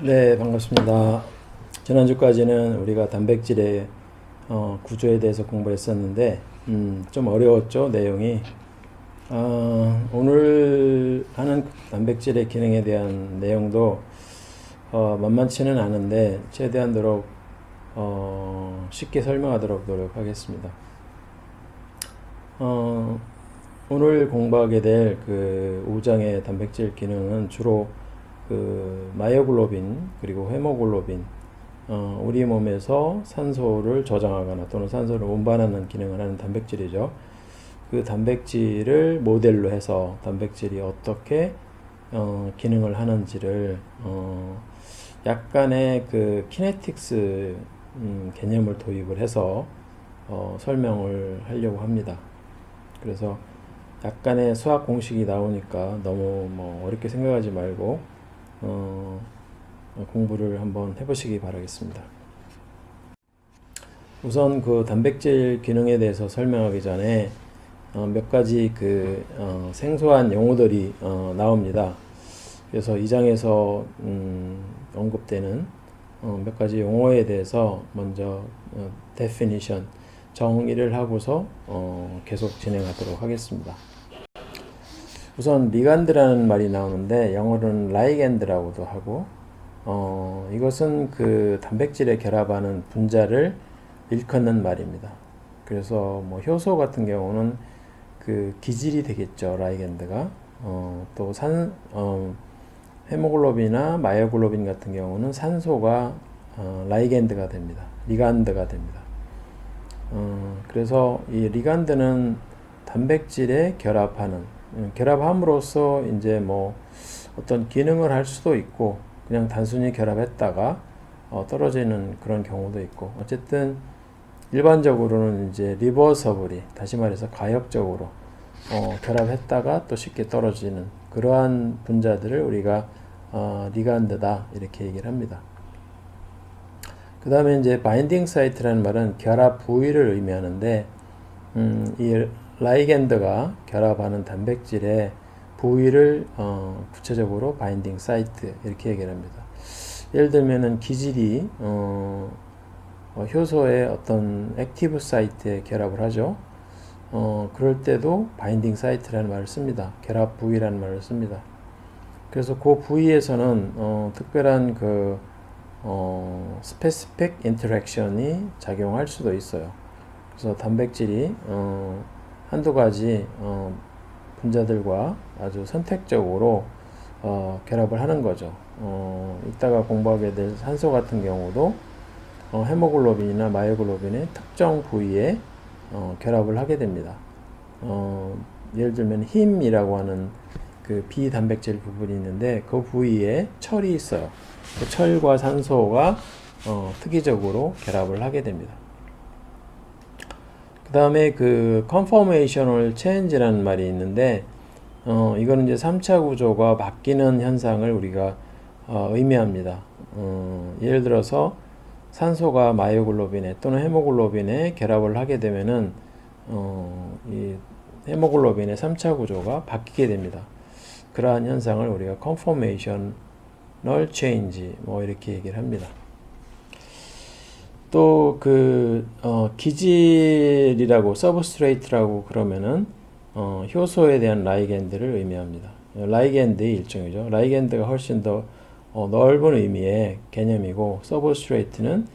네, 반갑습니다. 지난주까지는 우리가 단백질의 구조에 대해서 공부했었는데, 좀 어려웠죠, 내용이. 오늘 하는 단백질의 기능에 대한 내용도 만만치는 않은데, 최대한 쉽게 설명하도록 노력하겠습니다. 어, 오늘 공부하게 될 그 5장의 단백질 기능은 주로 그 마이오글로빈 그리고 헤모글로빈, 우리 몸에서 산소를 저장하거나 또는 산소를 운반하는 기능을 하는 단백질이죠. 그 단백질을 모델로 해서 단백질이 어떻게 기능을 하는지를 약간의 그 키네틱스 개념을 도입을 해서 설명을 하려고 합니다. 그래서 약간의 수학 공식이 나오니까 너무 뭐 어렵게 생각하지 말고 공부를 한번 해보시기 바라겠습니다. 우선 그 단백질 기능에 대해서 설명하기 전에 몇 가지 그 생소한 용어들이 나옵니다. 그래서 이 장에서 언급되는 몇 가지 용어에 대해서 먼저 definition, 정의를 하고서 계속 진행하도록 하겠습니다. 우선 리간드라는 말이 나오는데 영어로는 라이겐드라고도 하고, 이것은 그 단백질에 결합하는 분자를 일컫는 말입니다. 그래서 뭐 효소 같은 경우는 그 기질이 되겠죠, 라이겐드가. 또 헤모글로빈이나 마이오글로빈 같은 경우는 산소가 라이겐드가 됩니다. 리간드가 됩니다. 그래서 이 리간드는 단백질에 결합함으로써 이제 뭐 어떤 기능을 할 수도 있고 그냥 단순히 결합했다가 떨어지는 그런 경우도 있고, 어쨌든 일반적으로는 이제 리버서블이, 다시 말해서 가역적으로 결합했다가 또 쉽게 떨어지는 그러한 분자들을 우리가 리간드다 이렇게 얘기를 합니다. 그 다음에 이제 바인딩 사이트라는 말은 결합 부위를 의미하는데, 이 라이겐드가 결합하는 단백질의 부위를 구체적으로 바인딩 사이트 이렇게 얘기를 합니다. 예를 들면은 기질이 효소의 어떤 액티브 사이트에 결합을 하죠. 그럴 때도 바인딩 사이트라는 말을 씁니다. 결합 부위라는 말을 씁니다. 그래서 그 부위에서는 특별한 그 스페시픽 인터랙션이 작용할 수도 있어요. 그래서 단백질이 한두 가지 분자들과 아주 선택적으로 결합을 하는 거죠. 이따가 공부하게 될 산소 같은 경우도 헤모글로빈이나 마이오글로빈의 특정 부위에 결합을 하게 됩니다. 예를 들면 힘이라고 하는 그 비단백질 부분이 있는데 그 부위에 철이 있어요. 그 철과 산소가 특이적으로 결합을 하게 됩니다. 그 다음에 그 conformational change라는 말이 있는데 이거는 이제 3차 구조가 바뀌는 현상을 우리가 의미합니다. 예를 들어서 산소가 마이오글로빈에 또는 헤모글로빈에 결합을 하게 되면은 이 헤모글로빈의 3차 구조가 바뀌게 됩니다. 그러한 현상을 우리가 conformational change 뭐 이렇게 얘기를 합니다. 또 그 기질이라고 서브스트레이트라고 그러면은 효소에 대한 라이겐드를 의미합니다. 라이겐드의 일종이죠. 라이겐드가 훨씬 더 넓은 의미의 개념이고, 서브스트레이트는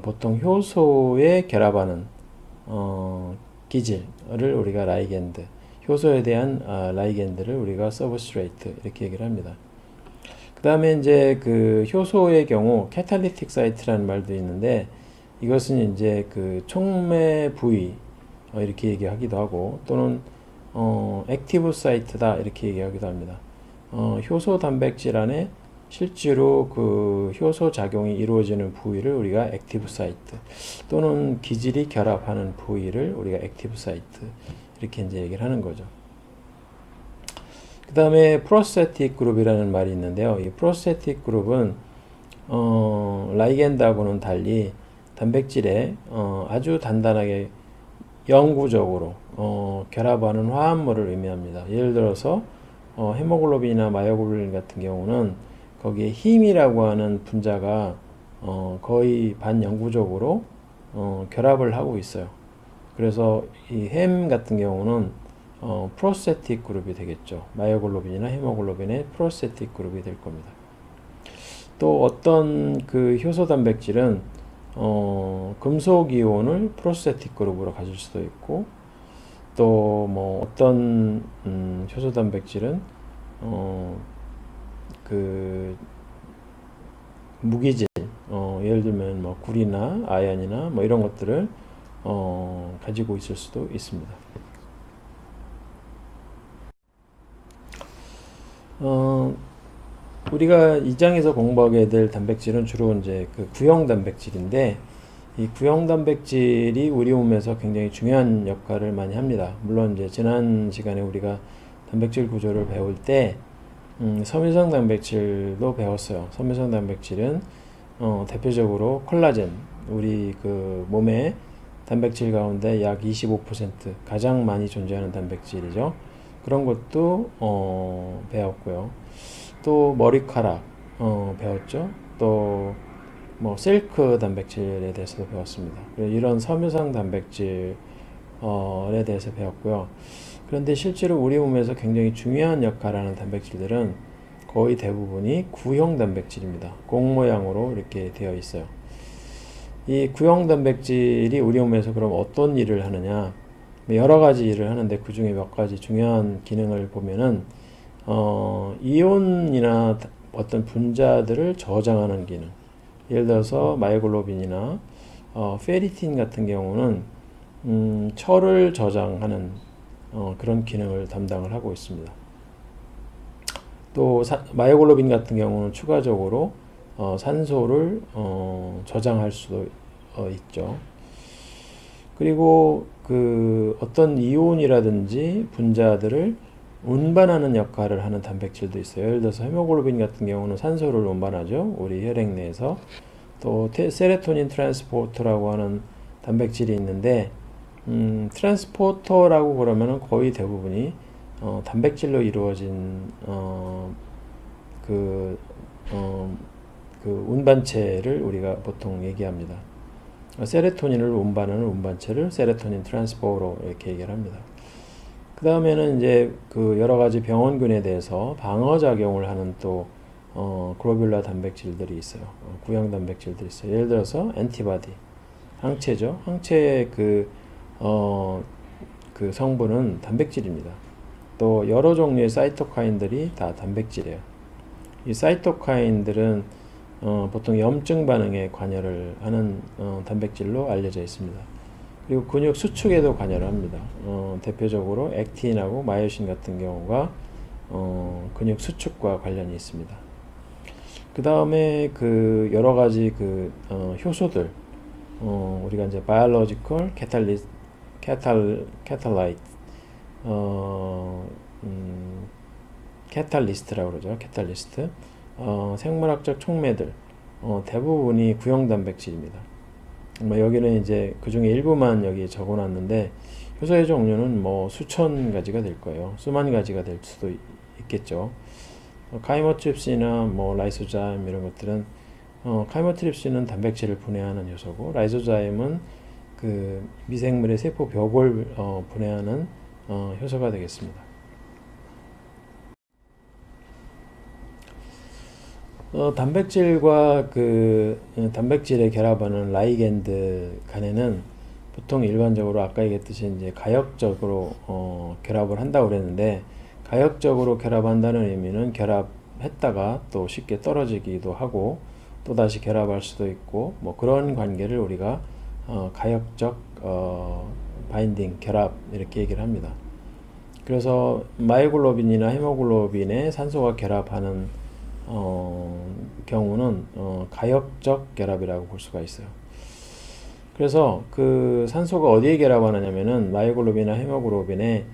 보통 효소에 결합하는 기질을 우리가 라이겐드, 효소에 대한 라이겐드를 우리가 서브스트레이트 이렇게 얘기를 합니다. 그 다음에 이제 그 효소의 경우 캐탈리틱 사이트라는 말도 있는데, 이것은 이제 그 촉매 부위 이렇게 얘기하기도 하고, 또는 액티브 사이트다 이렇게 얘기하기도 합니다. 효소 단백질 안에 실제로 그 효소 작용이 이루어지는 부위를 우리가 액티브 사이트, 또는 기질이 결합하는 부위를 우리가 액티브 사이트 이렇게 이제 얘기를 하는 거죠. 그 다음에 프로스테틱 그룹이라는 말이 있는데요. 이 프로스테틱 그룹은 라이겐드하고는 달리 단백질에 아주 단단하게 영구적으로 결합하는 화합물을 의미합니다. 예를 들어서 헤모글로빈이나 마이오글로빈 같은 경우는 거기에 힘이라고 하는 분자가 거의 반영구적으로 결합을 하고 있어요. 그래서 이 햄 같은 경우는 프로스테틱 그룹이 되겠죠. 마이오글로빈이나 헤모글로빈의 프로스테틱 그룹이 될 겁니다. 또 어떤 그 효소 단백질은 금속 이온을 프로스테틱 그룹으로 가질 수도 있고, 또 뭐 어떤 효소 단백질은 그 무기질, 예를 들면 뭐 구리나 아연이나 뭐 이런 것들을 가지고 있을 수도 있습니다. 우리가 이 장에서 공부하게 될 단백질은 주로 이제 그 구형 단백질인데, 이 구형 단백질이 우리 몸에서 굉장히 중요한 역할을 많이 합니다. 물론 이제 지난 시간에 우리가 단백질 구조를 배울 때 섬유성 단백질도 배웠어요. 섬유성 단백질은 대표적으로 콜라겐, 우리 그 몸의 단백질 가운데 약 25% 가장 많이 존재하는 단백질이죠. 그런 것도 배웠고요. 또 머리카락 배웠죠. 또 뭐 실크 단백질에 대해서도 배웠습니다. 이런 섬유성 단백질에 대해서 배웠고요. 그런데 실제로 우리 몸에서 굉장히 중요한 역할을 하는 단백질들은 거의 대부분이 구형 단백질입니다. 공 모양으로 이렇게 되어 있어요. 이 구형 단백질이 우리 몸에서 그럼 어떤 일을 하느냐? 여러 가지 일을 하는데 그 중에 몇 가지 중요한 기능을 보면은 이온이나 어떤 분자들을 저장하는 기능. 예를 들어서 마이오글로빈이나 페리틴 같은 경우는 철을 저장하는 그런 기능을 담당을 하고 있습니다. 또 마이오글로빈 같은 경우는 추가적으로 산소를 저장할 수도 있죠. 그리고 그 어떤 이온이라든지 분자들을 운반하는 역할을 하는 단백질도 있어요. 예를 들어서 헤모글로빈 같은 경우는 산소를 운반하죠. 우리 혈액 내에서. 또 세로토닌 트랜스포터라고 하는 단백질이 있는데 트랜스포터라고 그러면은 거의 대부분이 단백질로 이루어진 그 운반체를 우리가 보통 얘기합니다. 세로토닌을 운반하는 운반체를 세로토닌 트랜스포터로 이렇게 얘기를 합니다. 그 다음에는 이제 그 여러 가지 병원균에 대해서 방어 작용을 하는 또 글로뷸라 단백질들이 있어요. 구형 단백질들이 있어요. 예를 들어서 엔티바디, 항체죠. 항체의 그 성분은 단백질입니다. 또 여러 종류의 사이토카인들이 다 단백질이에요. 이 사이토카인들은 보통 염증 반응에 관여를 하는 단백질로 알려져 있습니다. 그리고 근육 수축에도 관여를 합니다. 대표적으로 액틴하고 마이오신 같은 경우가 근육 수축과 관련이 있습니다. 그 다음에 그 여러 가지 그 효소들, 우리가 이제 biological catalyst라고 그러죠. catalyst. 생물학적 촉매들, 대부분이 구형 단백질입니다. 여기는 이제 그 중에 일부만 여기 적어놨는데, 효소의 종류는 뭐 수천 가지가 될 거예요. 수만 가지가 될 수도 있겠죠. 카이모트립신이나 뭐 라이소자임 이런 것들은 카이모트립신은 단백질을 분해하는 효소고, 라이소자임은 그 미생물의 세포 벽을 분해하는 효소가 되겠습니다. 단백질과 그 단백질의 결합하는 라이겐드 간에는 보통 일반적으로 아까 얘기했듯이 이제 가역적으로 결합을 한다고 그랬는데, 가역적으로 결합한다는 의미는 결합했다가 또 쉽게 떨어지기도 하고 또 다시 결합할 수도 있고, 뭐 그런 관계를 우리가 가역적 바인딩, 결합 이렇게 얘기를 합니다. 그래서 마이오글로빈이나 헤모글로빈에 산소가 결합하는 경우는 가역적 결합이라고 볼 수가 있어요. 그래서 그 산소가 어디에 결합하느냐면은 마이오글로빈이나 헤모글로빈에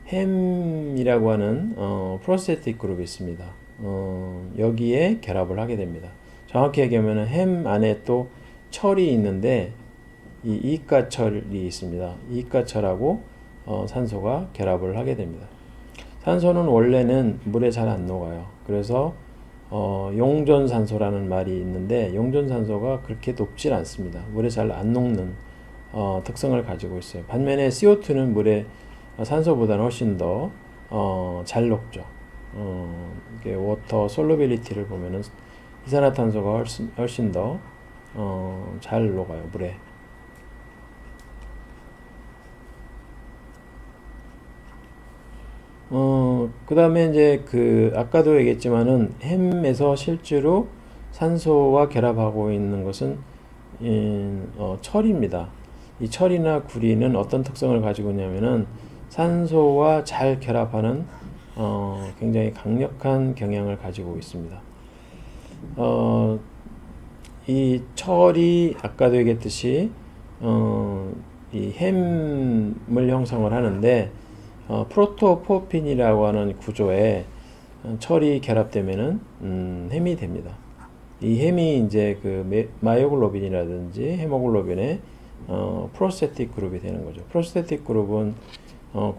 햄이라고 하는 프로스테틱 그룹이 있습니다. 여기에 결합을 하게 됩니다. 정확히 얘기하면은 햄 안에 또 철이 있는데 이 이가철이 있습니다. 이가철하고 산소가 결합을 하게 됩니다. 산소는 원래는 물에 잘 안 녹아요. 그래서 용존산소라는 말이 있는데 용존산소가 그렇게 높질 않습니다. 물에 잘 안 녹는 특성을 가지고 있어요. 반면에 CO2는 물에 산소보다는 훨씬 더 잘 녹죠. 이게 워터 솔루빌리티를 보면은 이산화탄소가 훨씬 더 잘 녹아요, 물에. 그 다음에 이제 아까도 얘기했지만은 햄에서 실제로 산소와 결합하고 있는 것은 철입니다. 이 철이나 구리는 어떤 특성을 가지고 있냐면은 산소와 잘 결합하는 굉장히 강력한 경향을 가지고 있습니다. 이 철이 아까도 얘기했듯이 이 햄을 형성을 하는데 프로토포핀이라고 하는 구조에 철이 결합되면은 햄이 됩니다. 이 햄이 이제 마이오글로빈이라든지 헤모글로빈의 프로스테틱 그룹이 되는 거죠. 프로스테틱 그룹은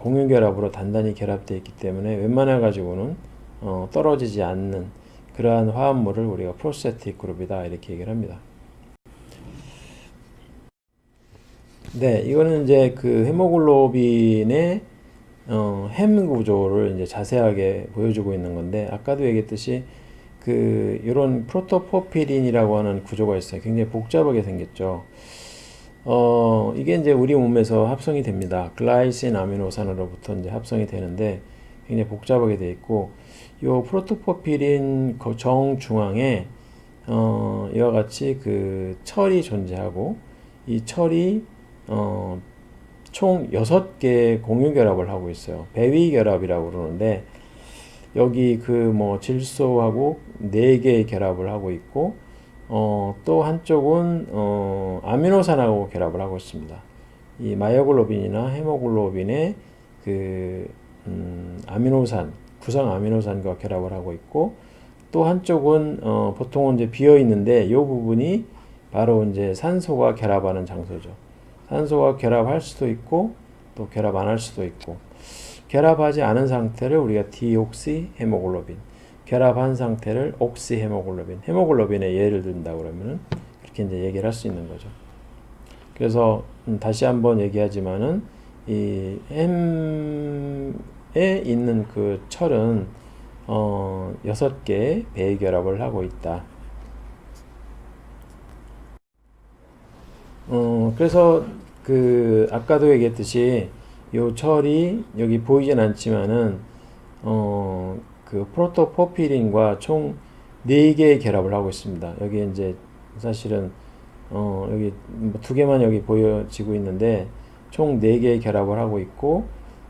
공유 결합으로 단단히 결합되어 있기 때문에 웬만해 가지고는 떨어지지 않는 그러한 화합물을 우리가 프로스테틱 그룹이다 이렇게 얘기를 합니다. 네, 이거는 이제 헤모글로빈의 햄 구조를 이제 자세하게 보여주고 있는 건데 아까도 얘기했듯이 이런 프로토포피린이라고 하는 구조가 있어요. 굉장히 복잡하게 생겼죠. 이게 이제 우리 몸에서 합성이 됩니다. 글라이신 아미노산으로부터 이제 합성이 되는데 굉장히 복잡하게 되어 있고, 요 프로토포피린 정중앙에 이와 같이 철이 존재하고, 이 철이 총 6개의 공유 결합을 하고 있어요. 배위 결합이라고 그러는데, 여기 질소하고 4개의 결합을 하고 있고, 또 한쪽은 아미노산하고 결합을 하고 있습니다. 이 마이오글로빈이나 헤모글로빈의 아미노산, 구성 아미노산과 결합을 하고 있고, 또 한쪽은 보통은 이제 비어 있는데 이 부분이 바로 이제 산소가 결합하는 장소죠. 산소가 결합할 수도 있고 또 결합 안 할 수도 있고, 결합하지 않은 상태를 우리가 디옥시 헤모글로빈, 결합한 상태를 옥시 헤모글로빈, 헤모글로빈의 예를 든다 그러면은 그렇게 이제 얘기를 할 수 있는 거죠. 그래서 다시 한번 얘기하지만은 이 햄에 있는 철은 6개의 배위 결합을 하고 있다. 그래서 아까도 얘기했듯이 요 철이 여기 보이진 않지만은 프로토포피린과 총 4개의 결합을 하고 있습니다. 여기 이제 사실은 여기 2개만 여기 보여지고 있는데 총 4개의 결합을 하고 있고,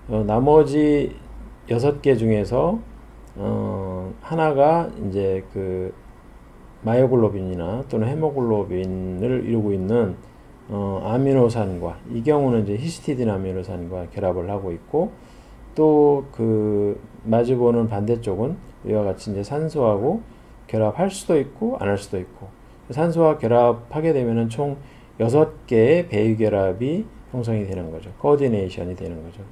나머지 6개 중에서 하나가 이제 마이오글로빈이나 또는 헤모글로빈을 이루고 있는 아미노산과, 이 경우는 이제 히스티딘 아미노산과 결합을 하고 있고, 또 마주보는 반대쪽은 이와 같이 이제 산소하고 결합할 수도 있고 안 할 수도 있고, 산소와 결합하게 되면은 총 6개의 배위 결합이 형성이 되는 거죠. 코디네이션이 되는 거죠.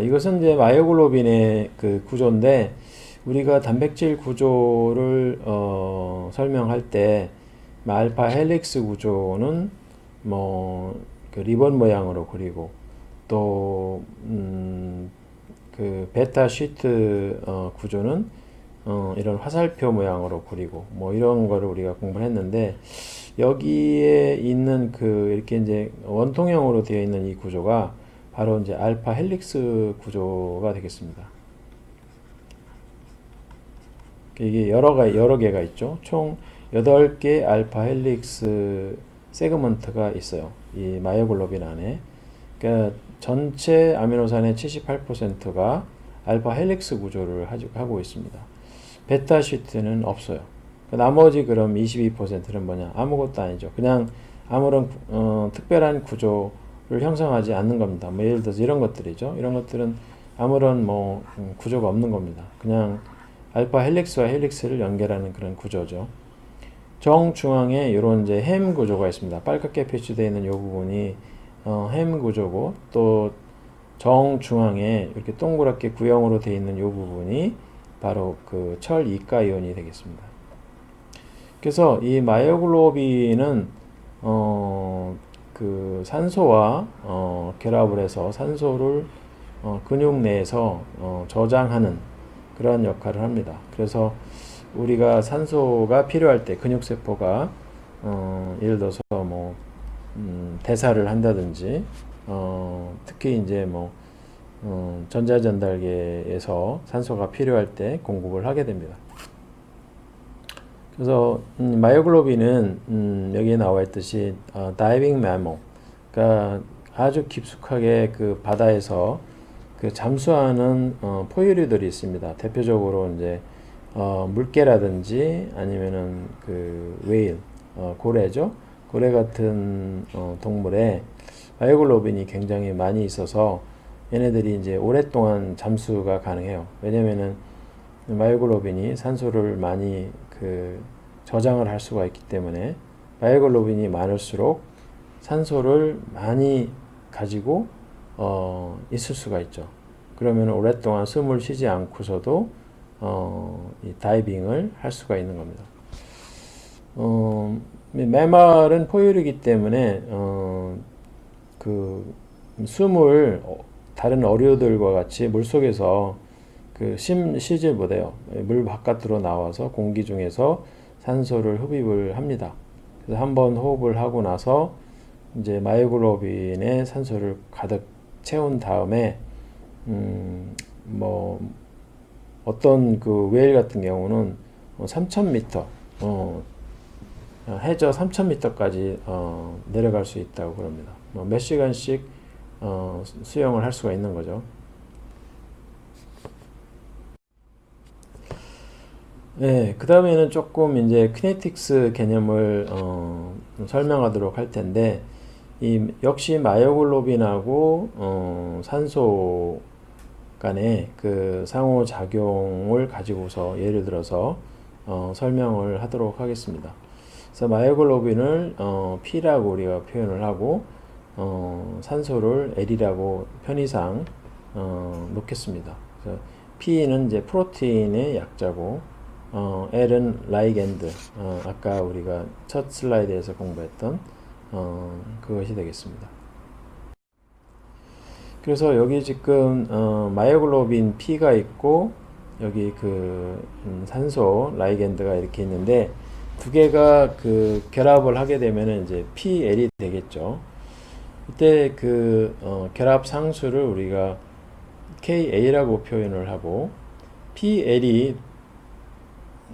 이것은 이제 마이오글로빈의 구조인데, 우리가 단백질 구조를 설명할 때 알파 헬릭스 구조는 리본 모양으로 그리고, 또 베타 시트 구조는 이런 화살표 모양으로 그리고 이런 거를 우리가 공부를 했는데, 여기에 있는 이렇게 이제 원통형으로 되어 있는 이 구조가 바로 이제 알파 헬릭스 구조가 되겠습니다. 이게 여러 개가 있죠. 총 8개 알파 헬릭스 세그먼트가 있어요. 이 마이오글로빈 안에. 그러니까 전체 아미노산의 78%가 알파 헬릭스 구조를 하고 있습니다. 베타 시트는 없어요. 나머지 그럼 22%는 뭐냐? 아무것도 아니죠. 그냥 아무런 특별한 구조를 형성하지 않는 겁니다. 예를 들어서 이런 것들이죠. 이런 것들은 아무런 구조가 없는 겁니다. 그냥 알파 헬릭스와 헬릭스를 연결하는 그런 구조죠. 정중앙에 이런 이제 햄 구조가 있습니다. 빨갛게 표시되어 있는 이 부분이 햄 구조고, 또 정중앙에 이렇게 동그랗게 구형으로 되어 있는 이 부분이 바로 그 철 이가 이온이 되겠습니다. 그래서 이 마이오글로빈은 그 산소와 결합을 해서 산소를 근육 내에서 저장하는 그런 역할을 합니다. 그래서 우리가 산소가 필요할 때 근육세포가 예를 들어서 뭐 대사를 한다든지 특히 이제 뭐 전자전달계에서 산소가 필요할 때 공급을 하게 됩니다. 그래서 마이오글로빈은 여기에 나와 있듯이 다이빙 매모, 그러니까 아주 깊숙하게 그 바다에서 그 잠수하는 포유류들이 있습니다. 대표적으로 이제 물개라든지 아니면은 그 웨일, 고래죠. 고래 같은 동물에 마이오글로빈이 굉장히 많이 있어서 얘네들이 이제 오랫동안 잠수가 가능해요. 왜냐면은 마이오글로빈이 산소를 많이 그 저장을 할 수가 있기 때문에 마이오글로빈이 많을수록 산소를 많이 가지고 있을 수가 있죠. 그러면 오랫동안 숨을 쉬지 않고서도 이 다이빙을 할 수가 있는 겁니다. 메말은 포유류이기 때문에 그 숨을 다른 어류들과 같이 물속에서 그 쉬질 못해요. 물 바깥으로 나와서 공기 중에서 산소를 흡입을 합니다. 그래서 한번 호흡을 하고 나서 이제 마이오글로빈에 산소를 가득 채운 다음에 뭐 어떤 그 웨일 같은 경우는 3,000m 해저 3,000m까지 내려갈 수 있다고 그럽니다. 몇 시간씩 수영을 할 수가 있는 거죠. 네, 그 다음에는 조금 이제 키네틱스 개념을 설명하도록 할 텐데, 역시 마이오글로빈하고 산소 간의 그 상호작용을 가지고서 예를 들어서 설명을 하도록 하겠습니다. 그래서 마이오글로빈을 P라고 우리가 표현을 하고 산소를 L이라고 편의상 놓겠습니다. 그래서 P는 이제 프로테인의 약자고 L은 라이겐드, 아까 우리가 첫 슬라이드에서 공부했던 그것이 되겠습니다. 그래서 여기 지금 마이오글로빈 P가 있고 여기 그 산소 라이겐드가 이렇게 있는데 두 개가 그 결합을 하게 되면 이제 PL이 되겠죠. 이때 그 결합 상수를 우리가 KA라고 표현을 하고 PL이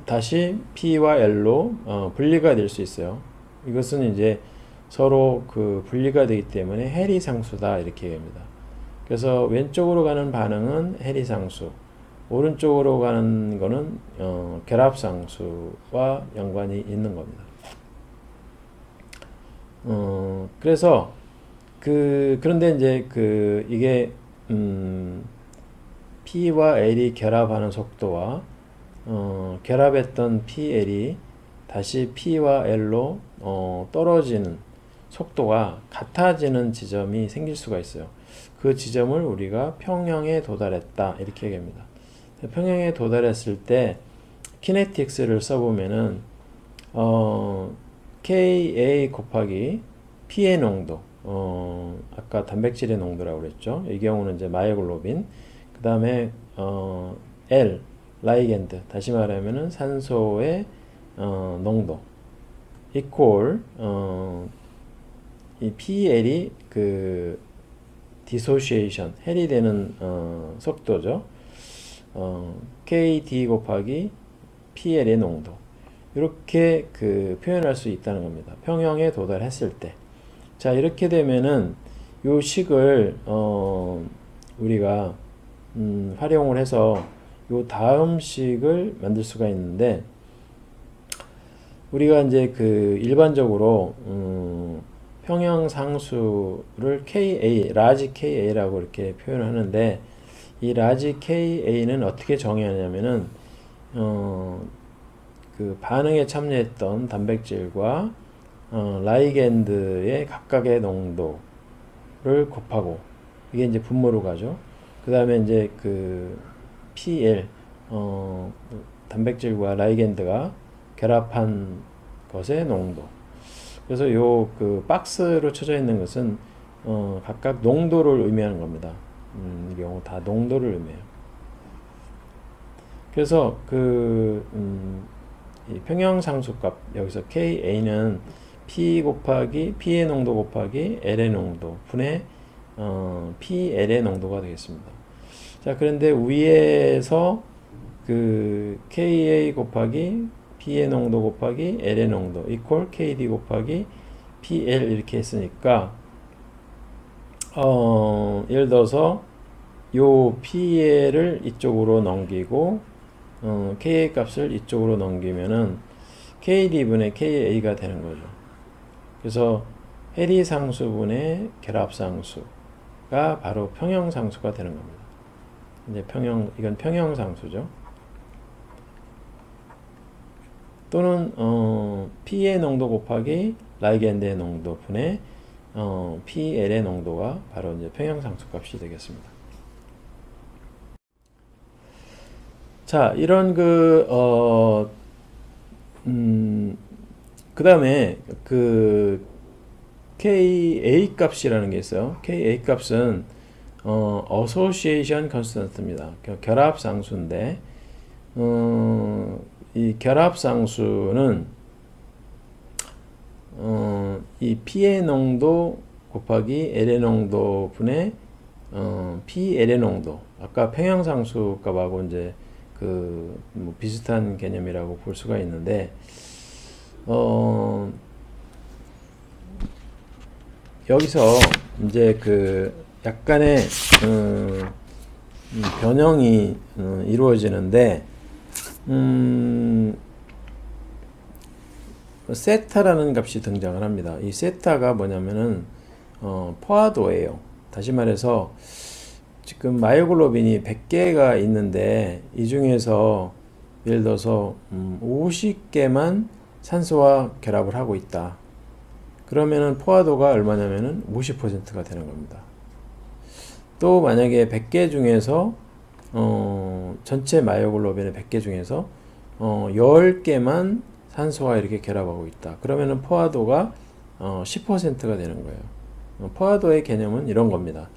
다시 P와 L로 분리가 될 수 있어요. 이것은 이제 서로 그 분리가 되기 때문에 해리상수다 이렇게 얘기합니다. 그래서 왼쪽으로 가는 반응은 해리상수, 오른쪽으로 가는 거는 결합상수와 연관이 있는 겁니다. 그래서 그런데 이제 이게 P와 L이 결합하는 속도와 결합했던 PL이 다시 P와 L로 떨어지는 속도가 같아지는 지점이 생길 수가 있어요. 그 지점을 우리가 평형에 도달했다 이렇게 얘기합니다. 평형에 도달했을 때 키네틱스를 써보면은 Ka 곱하기 P의 농도, 아까 단백질의 농도라고 그랬죠. 이 경우는 이제 마이오글로빈, 그 다음에 L 라이겐드, 다시 말하면은 산소의 농도 이퀄 이 PL이 그 디소시에이션 해리되는 속도죠. KD 곱하기 PL의 농도, 이렇게 그 표현할 수 있다는 겁니다. 평형에 도달했을 때. 자, 이렇게 되면은 요 식을 우리가 활용을 해서 요 다음 식을 만들 수가 있는데, 우리가 이제 그 일반적으로 평형 상수를 KA, 라지 KA라고 이렇게 표현하는데, 이 라지 KA는 어떻게 정의하냐면은 그 반응에 참여했던 단백질과 라이겐드의 각각의 농도를 곱하고 이게 이제 분모로 가죠. 그 다음에 이제 그 PL, 단백질과 라이겐드가 결합한 것의 농도. 그래서 요 그 박스로 쳐져 있는 것은 각각 농도를 의미하는 겁니다. 이 경우 다 농도를 의미해요. 그래서 이 평형상수값 여기서 Ka는 P 곱하기 P의 농도 곱하기 L의 농도 분의 PL의 농도가 되겠습니다. 자, 그런데 위에서 그 Ka 곱하기 P의 농도 곱하기 L의 농도 이퀄 KD 곱하기 PL 이렇게 했으니까 예를 들어서 요 PL을 이쪽으로 넘기고 KA 값을 이쪽으로 넘기면은 KD분의 KA가 되는 거죠. 그래서 해리상수분의 결합상수가 바로 평형상수가 되는 겁니다. 이제 이건 평형상수죠. 또는 P의 농도 곱하기 라이겐드의 농도 분의 PL의 농도가 바로 이제 평형상수 값이 되겠습니다. 자, 이런 그 다음에 그 KA 값이라는 게 있어요. KA 값은 association constant입니다. 결합상수인데 이 결합상수는 이 P의 농도 곱하기 L의 농도 분의 PL의 농도. 아까 평형상수 값하고 이제 뭐 비슷한 개념이라고 볼 수가 있는데 여기서 이제 그 약간의 변형이 이루어지는데 세타라는 값이 등장을 합니다. 이 세타가 뭐냐면은 포화도예요. 다시 말해서 지금 마이오글로빈이 100개가 있는데 이 중에서 예를 들어서 50개만 산소와 결합을 하고 있다. 그러면은 포화도가 얼마냐면은 50%가 되는 겁니다. 또 만약에 100개 중에서 전체 마이오글로빈의 100개 중에서 10개만 산소와 이렇게 결합하고 있다. 그러면은 포화도가 10%가 되는 거예요. 포화도의 개념은 이런 겁니다.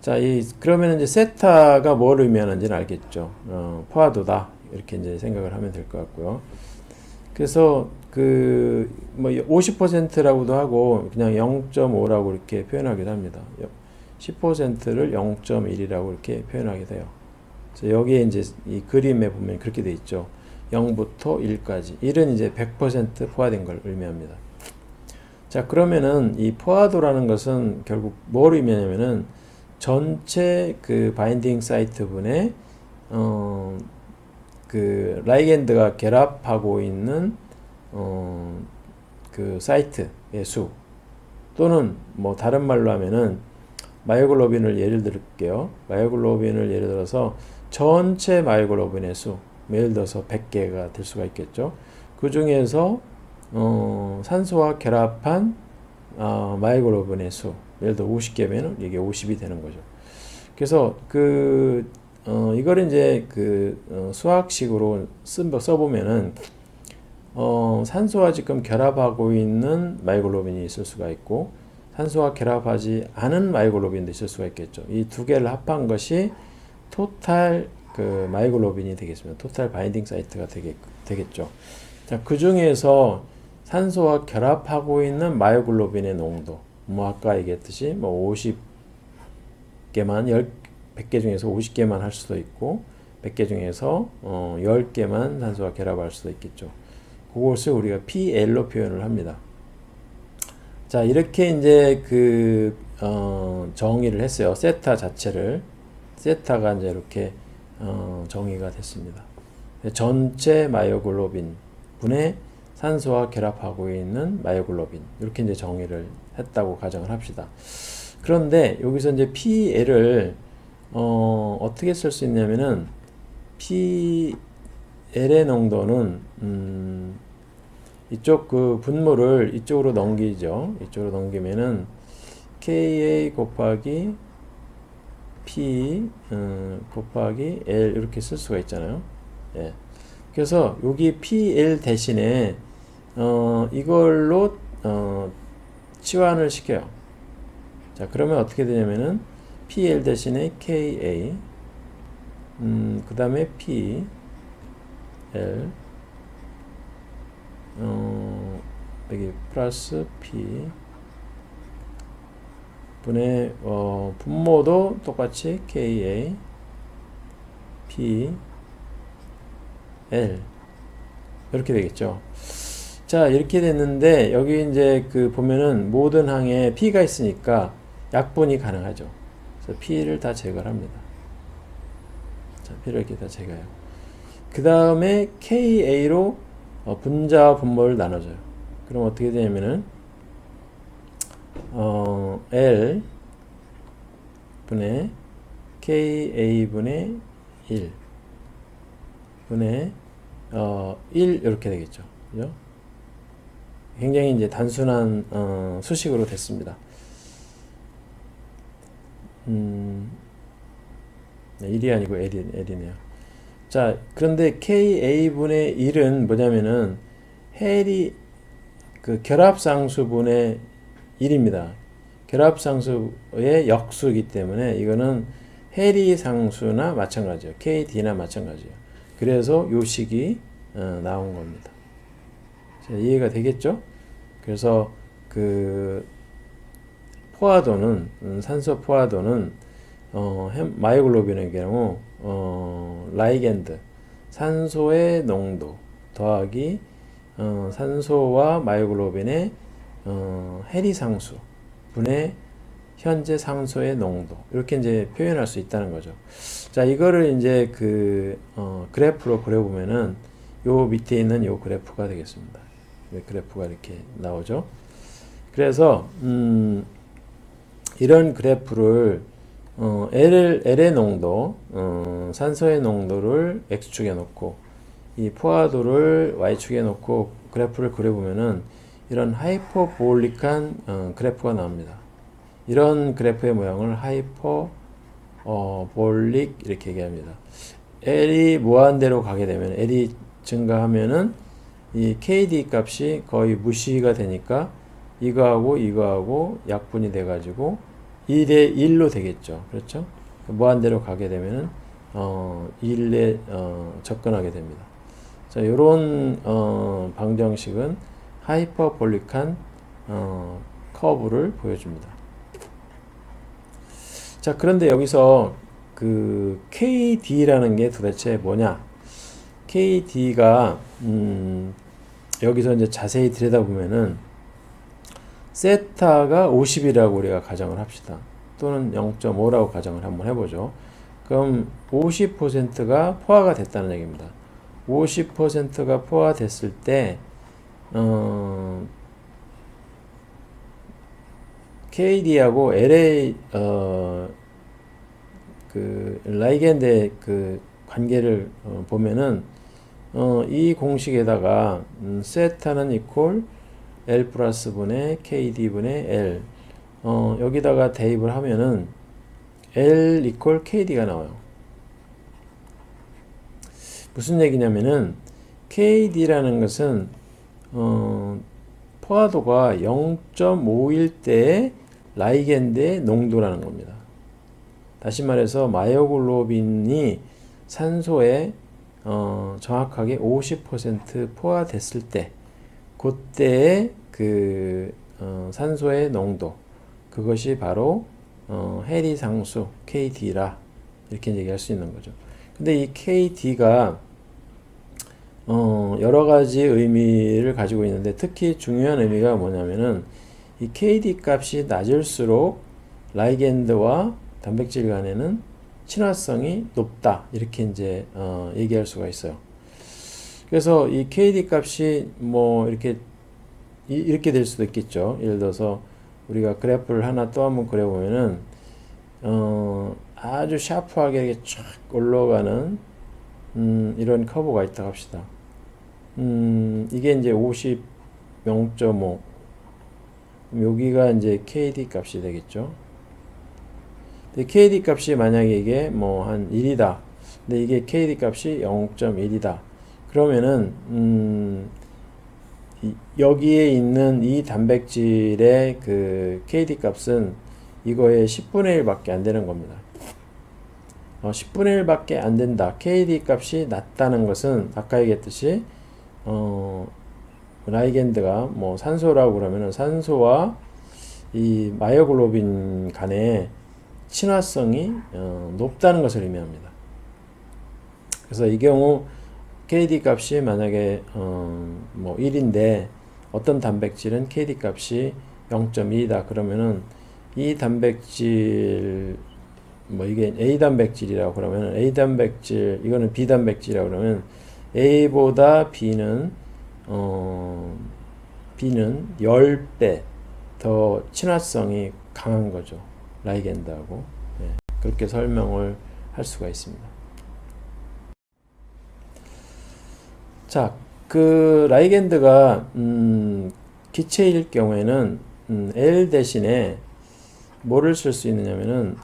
자, 그러면 이제 세타가 뭘 의미하는지는 알겠죠. 포화도다. 이렇게 이제 생각을 하면 될 것 같고요. 그래서 뭐 50%라고도 하고 그냥 0.5라고 이렇게 표현하기도 합니다. 10%를 0.1이라고 이렇게 표현하게 돼요. 그래서 여기에 이제 이 그림에 보면 그렇게 돼 있죠. 0부터 1까지. 1은 이제 100% 포화된 걸 의미합니다. 자, 그러면은 이 포화도라는 것은 결국 뭘 의미하냐면은 전체 그 바인딩 사이트 분의 그 라이겐드가 결합하고 있는 그 사이트의 수 또는 뭐 다른 말로 하면은 마이오글로빈을 예를 들게요. 마이오글로빈을 예를 들어서 전체 마이오글로빈의 수 예를 들어서 100개가 될 수가 있겠죠. 그 중에서 산소와 결합한 마이오글로빈의 수 예를 들어 50개면 이게 50이 되는 거죠. 그래서 이거를 이제 수학식으로 써보면은 산소와 지금 결합하고 있는 마이오글로빈이 있을 수가 있고 산소와 결합하지 않은 마이오글로빈도 있을 수가 있겠죠. 이 두 개를 합한 것이 토탈 마이오글로빈이 되겠습니다. 토탈 바인딩 사이트가 되겠죠. 자, 그 중에서 산소와 결합하고 있는 마이오글로빈의 농도 뭐 아까 얘기했듯이 뭐 50개만 100개 중에서 50개만 할 수도 있고 100개 중에서 10개만 산소와 결합할 수도 있겠죠. 그것을 우리가 PL로 표현을 합니다. 자, 이렇게 이제 정의를 했어요. 세타 자체를. 세타가 이제 이렇게 정의가 됐습니다. 전체 마이오글로빈 분의 산소와 결합하고 있는 마이오글로빈 이렇게 이제 정의를 했다고 가정을 합시다. 그런데 여기서 이제 PL을 어떻게 쓸 수 있냐면은 PL의 농도는 이쪽 분모를 이쪽으로 넘기죠. 이쪽으로 넘기면은 Ka 곱하기 P 곱하기 L 이렇게 쓸 수가 있잖아요. 예. 그래서 여기 PL 대신에 이걸로 치환을 시켜요. 자, 그러면 어떻게 되냐면은 PL 대신에 KA 그 다음에 P L 여기 플러스 P 분의 분모도 똑같이 KA P L 이렇게 되겠죠. 자, 이렇게 됐는데 여기 이제 그 보면은 모든 항에 P가 있으니까 약분이 가능하죠. 그래서 P를 다 제거를 합니다. 자, P를 이렇게 다 제거해요. 그 다음에 KA로 분자와 분모를 나눠줘요. 그럼 어떻게 되냐면은 L 분의 KA 분의 1 분의 1 이렇게 되겠죠. 그죠? 굉장히 이제 단순한 수식으로 됐습니다. 네, 1이 아니고 L이네요. 자, 그런데 KA분의 1은 뭐냐면은 헬이 그 결합상수분의 1입니다. 결합상수의 역수이기 때문에 이거는 헬이 상수나 마찬가지예요. KD나 마찬가지예요. 그래서 요 식이 나온 겁니다. 자, 이해가 되겠죠? 그래서 그 포화도는 산소 포화도는 마이글로빈의 경우 라이겐드 산소의 농도 더하기 산소와 마이글로빈의 해리상수 분의 현재 상소의 농도 이렇게 이제 표현할 수 있다는 거죠. 자, 이거를 이제 그 그래프로 그려보면은 요 밑에 있는 요 그래프가 되겠습니다. 그래프가 이렇게 나오죠. 그래서 이런 그래프를 L의 농도, 산소의 농도를 X축에 놓고 이 포화도를 Y축에 놓고 그래프를 그려보면은 이런 하이퍼볼릭한 그래프가 나옵니다. 이런 그래프의 모양을 하이퍼볼릭 이렇게 얘기합니다. L이 무한대로 가게 되면 L이 증가하면은 이 KD 값이 거의 무시가 되니까 이거하고 약분이 돼가지고 1에 1로 되겠죠. 그렇죠? 무한대로 가게 되면은 1에 접근하게 됩니다. 자, 요런 방정식은 하이퍼볼릭한 커브를 보여줍니다. 자, 그런데 여기서 그 KD라는 게 도대체 뭐냐? KD가 여기서 이제 자세히 들여다보면은 세타가 50이라고 우리가 가정을 합시다. 또는 0.5라고 가정을 한번 해보죠. 그럼 50%가 포화가 됐다는 얘기입니다. 50%가 포화됐을 때 KD하고 LA 그 라이겐드의 그 관계를 보면은 이 공식에다가 세타는 이퀄 L 플러스 분의 KD 분의 L 여기다가 대입을 하면은 L 이퀄 KD가 나와요. 무슨 얘기냐면은 KD라는 것은 포화도가 0.5일 때의 라이겐드의 농도라는 겁니다. 다시 말해서 마이오글로빈이 산소에 정확하게 50% 포화됐을 때 그때의 그 산소의 농도 그것이 바로 해리상수 KD라 이렇게 얘기할 수 있는 거죠. 근데 이 KD가 여러 가지 의미를 가지고 있는데 특히 중요한 의미가 뭐냐면은 이 KD 값이 낮을수록 라이겐드와 단백질 간에는 친화성이 높다 이렇게 이제 얘기할 수가 있어요. 그래서 이 KD 값이 뭐 이렇게 될 수도 있겠죠. 예를 들어서 우리가 그래프를 하나 또 한번 그려보면은 아주 샤프하게 이렇게 쫙 올라가는 이런 커브가 있다고 합시다. 이게 이제 50 0.5 여기가 이제 KD 값이 되겠죠. 이 KD 값이 만약에 이게 뭐 한 1이다. 근데 이게 KD 값이 0.1이다. 그러면은 여기에 있는 이 단백질의 그 KD 값은 이거의 10분의 1밖에 안 되는 겁니다. 10분의 1밖에 안 된다. KD 값이 낮다는 것은 아까 얘기했듯이 라이겐드가 뭐 산소라고 그러면은 산소와 이 마이오글로빈 간의 친화성이 높다는 것을 의미합니다. 그래서 이 경우 KD 값이 만약에 뭐 1인데 어떤 단백질은 KD 값이 0.2다 그러면은 이 단백질 뭐 이게 A 단백질이라고 그러면 A 단백질 이거는 B 단백질이라고 그러면 A보다 B는 10배 더 친화성이 강한 거죠. 라이겐드하고. 네, 그렇게 설명을 할 수가 있습니다. 자, 그 라이겐드가 기체일 경우에는 L 대신에 뭐를 쓸 수 있느냐면은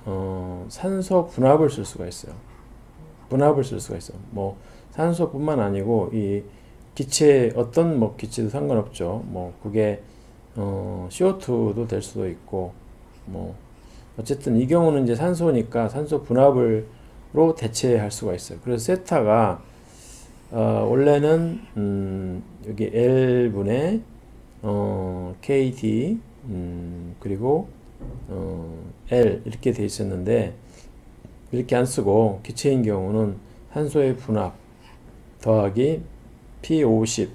산소 분합을 쓸 수가 있어요. 분합을 쓸 수가 있어요. 뭐 산소뿐만 아니고 이 기체 어떤 뭐 기체도 상관없죠. 뭐 그게 CO2도 될 수도 있고 뭐 어쨌든 이 경우는 이제 산소니까 산소 분합으로 대체할 수가 있어요. 그래서 세타가 원래는 여기 L분의 KD 그리고 L 이렇게 돼 있었는데 이렇게 안 쓰고 기체인 경우는 산소의 분합 더하기 P50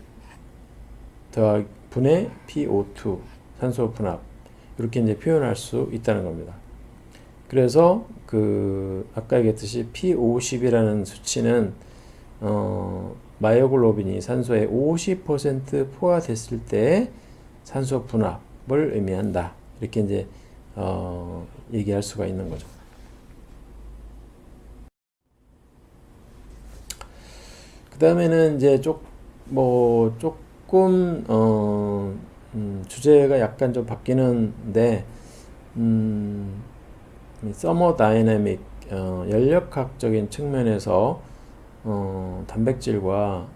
더하기 분의 PO2 산소 분합 이렇게 이제 표현할 수 있다는 겁니다. 그래서 그 아까 얘기했듯이 P50이라는 수치는 마이오글로빈이 산소의 50% 포화됐을 때 산소 분합을 의미한다. 이렇게 이제 얘기할 수가 있는 거죠. 그 다음에는 이제 조금 주제가 약간 좀 바뀌는데 서머다이내믹 연력학적인 측면에서 단백질과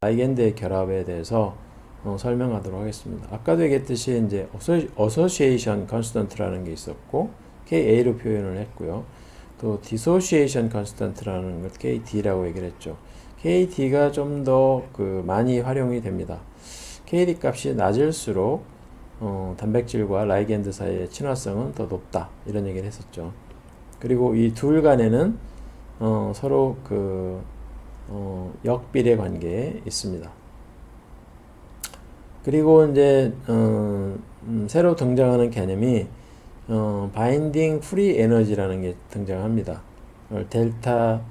라이겐드의 결합에 대해서 설명하도록 하겠습니다. 아까도 얘기했듯이 이제 어소시에이션 컨스턴트라는 게 있었고 KA로 표현을 했고요. 또 디소시에이션 컨스턴트라는 걸 KD라고 얘기를 했죠. KD가 좀 더 그 많이 활용이 됩니다. KD 값이 낮을수록 단백질과 라이겐드 사이의 친화성은 더 높다 이런 얘기를 했었죠. 그리고 이 둘 간에는 서로 그 역비례 관계에 있습니다. 그리고 이제 새로 등장하는 개념이 바인딩 프리 에너지라는 게 등장합니다. 델타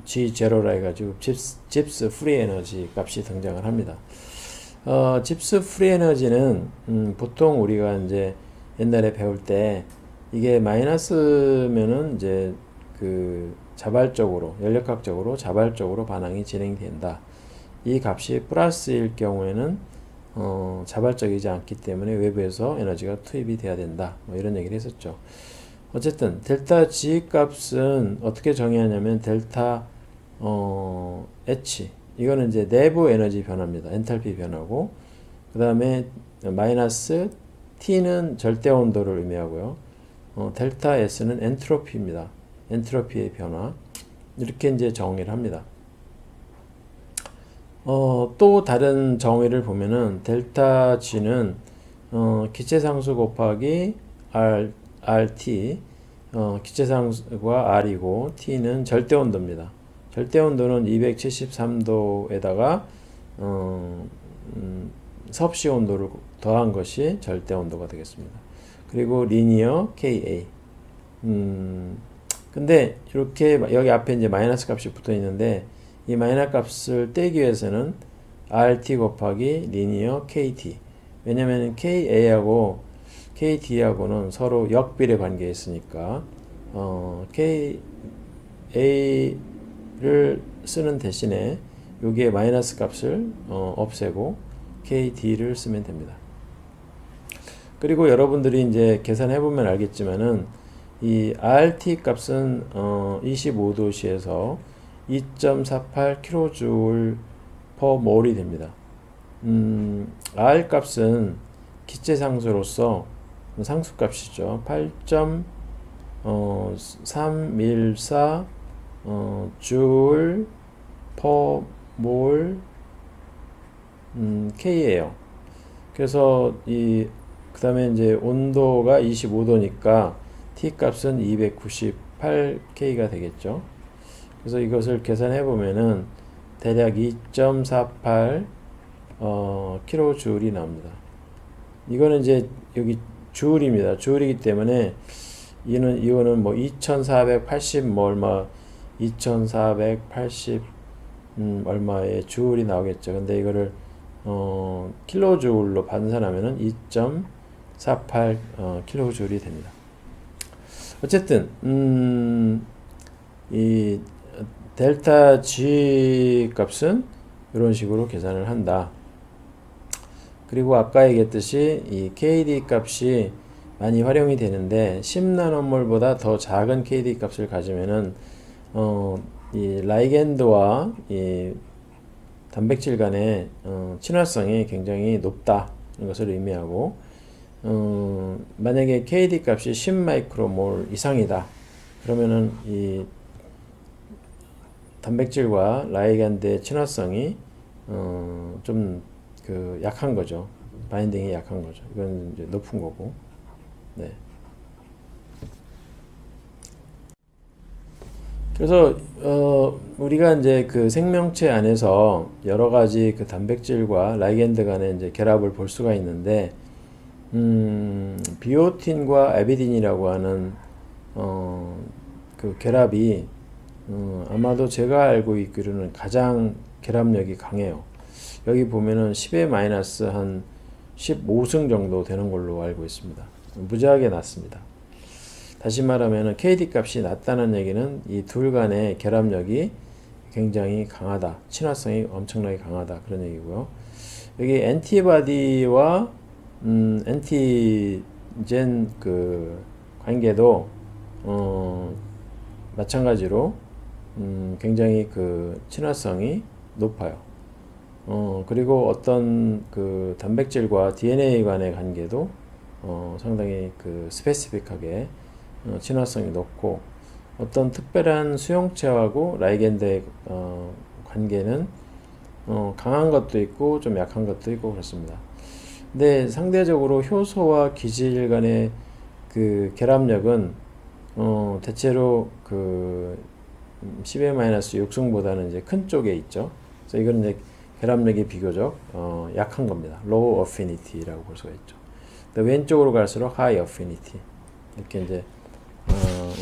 G0라 해가지고 집스 프리 에너지 값이 등장을 합니다. 집스 프리 에너지는 보통 우리가 이제 옛날에 배울 때 이게 마이너스면은 이제 그 자발적으로 연력학적으로 자발적으로 반응이 진행된다. 이 값이 플러스일 경우에는 자발적이지 않기 때문에 외부에서 에너지가 투입이 돼야 된다. 뭐 이런 얘기를 했었죠. 어쨌든 델타 G 값은 어떻게 정의하냐면 델타 H 이거는 이제 내부 에너지 변화입니다. 엔탈피 변화고 그 다음에 마이너스 T는 절대 온도를 의미하고요. 델타 S는 엔트로피입니다. 엔트로피의 변화 이렇게 이제 정의를 합니다. 또 다른 정의를 보면은 델타 G는 기체상수 곱하기 RT 기체상수가 R이고 T는 절대온도입니다. 절대온도는 273도에다가 섭씨 온도를 더한 것이 절대온도가 되겠습니다. 그리고 리니어 KA 근데 이렇게 여기 앞에 이제 마이너스 값이 붙어 있는데 이 마이너스 값을 떼기 위해서는 RT 곱하기 리니어 KT 왜냐면 KA하고 KD하고는 서로 역비례 관계에 있으니까 KA를 쓰는 대신에 여기에 마이너스 값을 없애고 KD를 쓰면 됩니다. 그리고 여러분들이 이제 계산해 보면 알겠지만은 이 RT 값은 25도씨에서 2.48kJ per 몰이 됩니다. R 값은 기체상수로서 상수값이죠. 8.314 줄 per 몰 K예요. 그래서 그 다음에 이제 온도가 25도니까 T 값은 298K가 되겠죠. 그래서 이것을 계산해 보면은 대략 2.48 킬로줄이 나옵니다. 이거는 이제 여기 줄입니다. 줄이기 때문에 이거는 뭐 2480 뭐 얼마 2480 얼마의 줄이 나오겠죠. 근데 이거를 킬로줄로 환산하면은 2.48 킬로줄이 됩니다. 어쨌든 이 델타 G 값은 이런 식으로 계산을 한다. 그리고 아까 얘기했듯이 이 KD 값이 많이 활용이 되는데 10나노몰보다 더 작은 KD 값을 가지면은 이 라이겐드와 이 단백질 간의 친화성이 굉장히 높다 이런 것을 의미하고 만약에 KD 값이 10 마이크로몰 이상이다 그러면은 이 단백질과 라이겐드의 친화성이 좀 그 약한 거죠. 바인딩이 약한 거죠. 이건 이제 높은 거고. 네. 그래서 우리가 이제 그 생명체 안에서 여러 가지 그 단백질과 라이겐드 간의 이제 결합을 볼 수가 있는데 비오틴과 에비딘이라고 하는 그 결합이 아마도 제가 알고 있기로는 가장 결합력이 강해요. 여기 보면은 10의 마이너스 한 15승 정도 되는 걸로 알고 있습니다. 무지하게 낮습니다. 다시 말하면 KD 값이 낮다는 얘기는 이 둘 간의 결합력이 굉장히 강하다. 친화성이 엄청나게 강하다. 그런 얘기고요. 여기 엔티바디와 엔티젠 그 관계도 마찬가지로 굉장히 그 친화성이 높아요. 그리고 어떤 그 단백질과 DNA 간의 관계도 상당히 그 스페시픽하게 친화성이 높고 어떤 특별한 수용체하고 라이겐드의 관계는 강한 것도 있고 좀 약한 것도 있고 그렇습니다. 근데 상대적으로 효소와 기질 간의 그 결합력은 대체로 그 10-6승보다는 이제 큰 쪽에 있죠. 그래서 이거는 이제 결합력이 비교적 약한 겁니다. low affinity라고 볼 수가 있죠. 왼쪽으로 갈수록 high affinity 이렇게 이제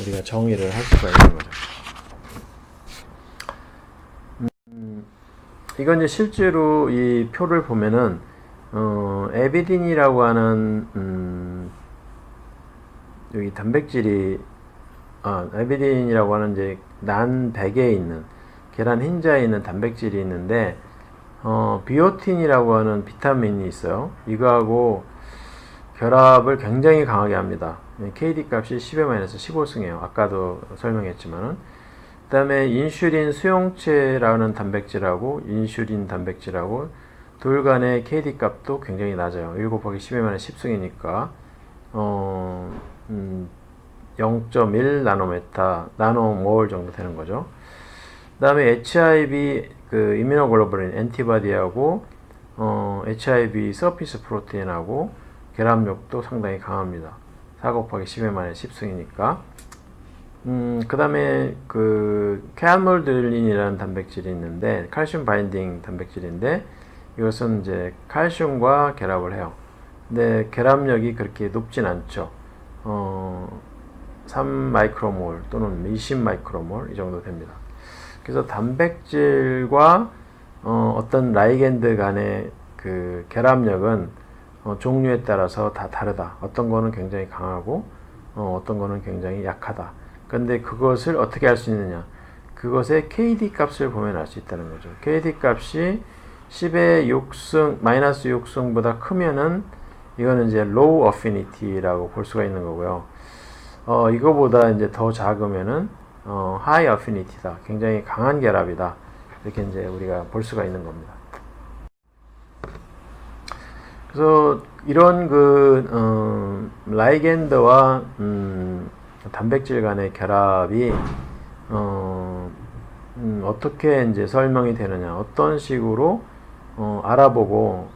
우리가 정의를 할 수가 있는 거죠. 이건 이제 실제로 이 표를 보면은 에비딘이라고 하는 여기 단백질이 에비딘이라고 하는 이제 난 백에 있는 계란 흰자에 있는 단백질이 있는데 비오틴이라고 하는 비타민이 있어요. 이거하고 결합을 굉장히 강하게 합니다. KD 값이 10-15승이에요. 아까도 설명했지만은. 그 다음에 인슐린 수용체라는 단백질하고 인슐린 단백질하고 둘 간의 KD 값도 굉장히 낮아요. 7 곱하기 10-10승이니까 0.1 나노몰 정도 되는 거죠. 그 다음에 HIV 그 이뮤노글로불린 엔티바디하고 HIV 서피스 프로테인하고 결합력도 상당히 강합니다. 4 곱하기 10-10승이니까. 그 다음에 그 케알몰들린이라는 단백질이 있는데 칼슘 바인딩 단백질인데 이것은 이제 칼슘과 결합을 해요. 근데 결합력이 그렇게 높진 않죠. 3 마이크로몰 또는 20 마이크로몰 이 정도 됩니다. 그래서 단백질과 어떤 라이겐드 간의 그 결합력은 종류에 따라서 다 다르다. 어떤 거는 굉장히 강하고 어떤 거는 굉장히 약하다. 그런데 그것을 어떻게 할 수 있느냐? 그것의 KD 값을 보면 알 수 있다는 거죠. KD 값이 10의 6승, 마이너스 6승보다 크면은 이거는 이제 low affinity라고 볼 수가 있는 거고요. 이거보다 이제 더 작으면은 high affinity다. 굉장히 강한 결합이다. 이렇게 이제 우리가 볼 수가 있는 겁니다. 그래서 이런 라이겐드와 단백질 간의 결합이 어떻게 이제 설명이 되느냐, 어떤 식으로 알아보고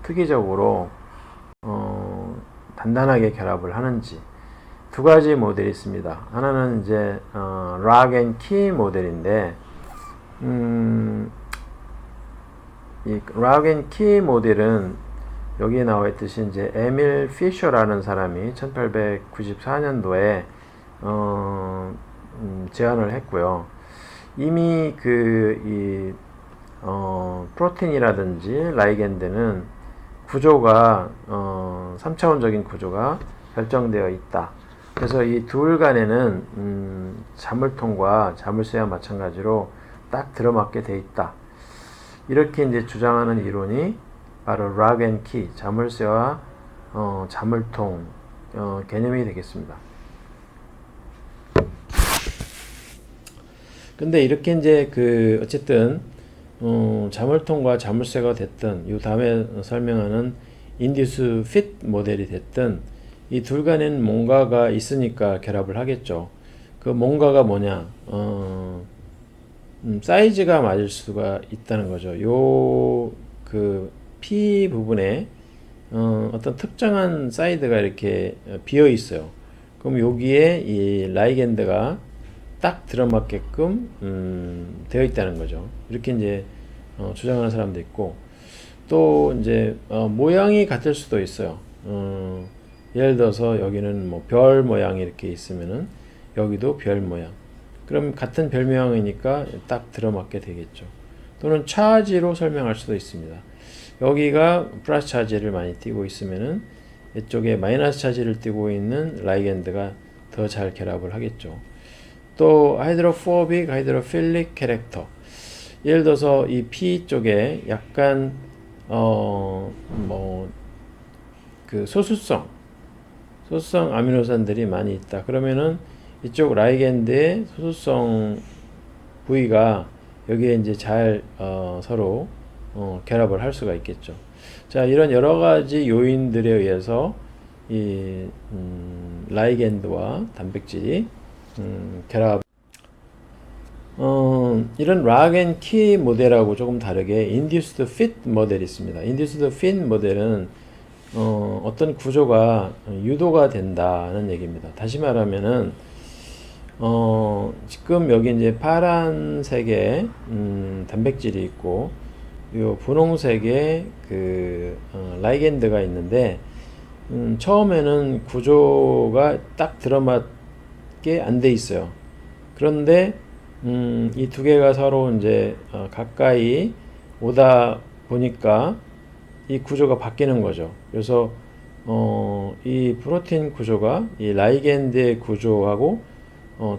특이적으로 단단하게 결합을 하는지 두 가지 모델이 있습니다. 하나는 이제 락 앤 키 모델인데 이 락 앤 키 모델은 여기에 나와 있듯이 이제 에밀 피셔라는 사람이 1894년도에 제안을 했고요. 이미 프로틴이라든지 라이겐드는 구조가 3차원적인 구조가 결정되어 있다. 그래서 이 둘 간에는 자물통과 자물쇠와 마찬가지로 딱 들어맞게 돼 있다. 이렇게 이제 주장하는 이론이 바로 락 앤 키, 자물쇠와 자물통 개념이 되겠습니다. 근데 이렇게 이제 어쨌든 자물통과 자물쇠가 됐든 이 다음에 설명하는 인듀스 핏 모델이 됐든 이 둘 간에는 뭔가가 있으니까 결합을 하겠죠. 그 뭔가가 뭐냐? 사이즈가 맞을 수가 있다는 거죠. P 부분에 어떤 특정한 사이드가 이렇게 비어 있어요. 그럼 여기에 이 라이겐드가 딱 들어맞게끔 되어 있다는 거죠. 이렇게 이제 주장하는 사람도 있고, 또 이제 모양이 같을 수도 있어요. 예를 들어서 여기는 뭐 별 모양이 이렇게 있으면은 여기도 별 모양. 그럼 같은 별 모양이니까 딱 들어맞게 되겠죠. 또는 차지로 설명할 수도 있습니다. 여기가 플러스 차지를 많이 띄고 있으면은 이쪽에 마이너스 차지를 띄고 있는 라이겐드가 더 잘 결합을 하겠죠. 또 하이드로포빅, 하이드로필릭 캐릭터. 예를 들어서 이 P 쪽에 약간 소수성 아미노산들이 많이 있다. 그러면은 이쪽 라이겐드의 소수성 부위가 여기에 이제 잘 서로 결합을 할 수가 있겠죠. 자, 이런 여러 가지 요인들에 의해서 이 라이겐드와 단백질이 결합. 이런 락 앤 키 모델하고 조금 다르게 induced fit 모델이 있습니다. induced fit 모델은 어떤 구조가 유도가 된다는 얘기입니다. 다시 말하면은 지금 여기 이제 파란색의 단백질이 있고 요 분홍색의 라이겐드가 있는데 처음에는 구조가 딱 들어맞게 안 돼 있어요. 그런데 이 두 개가 서로 이제 가까이 오다 보니까 이 구조가 바뀌는 거죠. 그래서 이 프로틴 구조가 이 라이겐드의 구조하고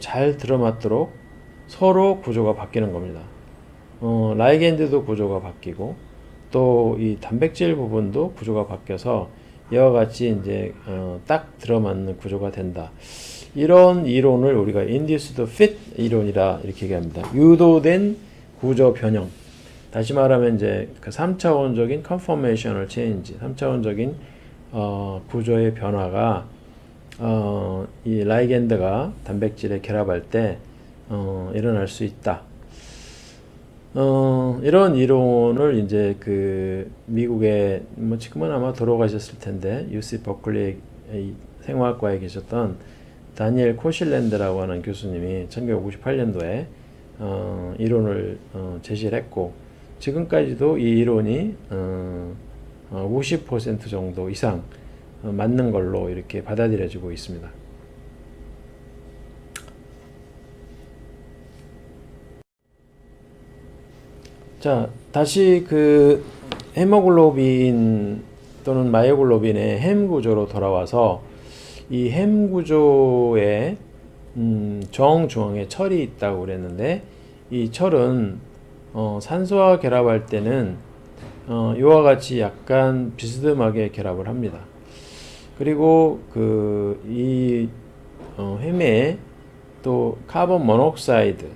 잘 들어맞도록 서로 구조가 바뀌는 겁니다. 라이겐드도 구조가 바뀌고 또 이 단백질 부분도 구조가 바뀌어서 이와 같이 이제 딱 들어맞는 구조가 된다. 이런 이론을 우리가 induced fit 이론이라 이렇게 얘기합니다. 유도된 구조 변형. 다시 말하면 이제 3차원적인 conformational change, 3차원적인 구조의 변화가 이 라이겐드가 단백질에 결합할 때 일어날 수 있다. 이런 이론을 이제 미국의 지금은 아마 돌아가셨을 텐데 UC 버클리 생화학과에 계셨던 다니엘 코실랜드라고 하는 교수님이 1958년도에 이론을 제시를 했고 지금까지도 이 이론이 50% 정도 이상 맞는 걸로 이렇게 받아들여지고 있습니다. 자, 다시 헤모글로빈 또는 마이오글로빈의 햄 구조로 돌아와서 이 햄 구조에 정중앙에 철이 있다고 그랬는데 이 철은 산소와 결합할 때는 이와 같이 약간 비스듬하게 결합을 합니다. 그리고 이 헤매에 또 카본 모녹사이드,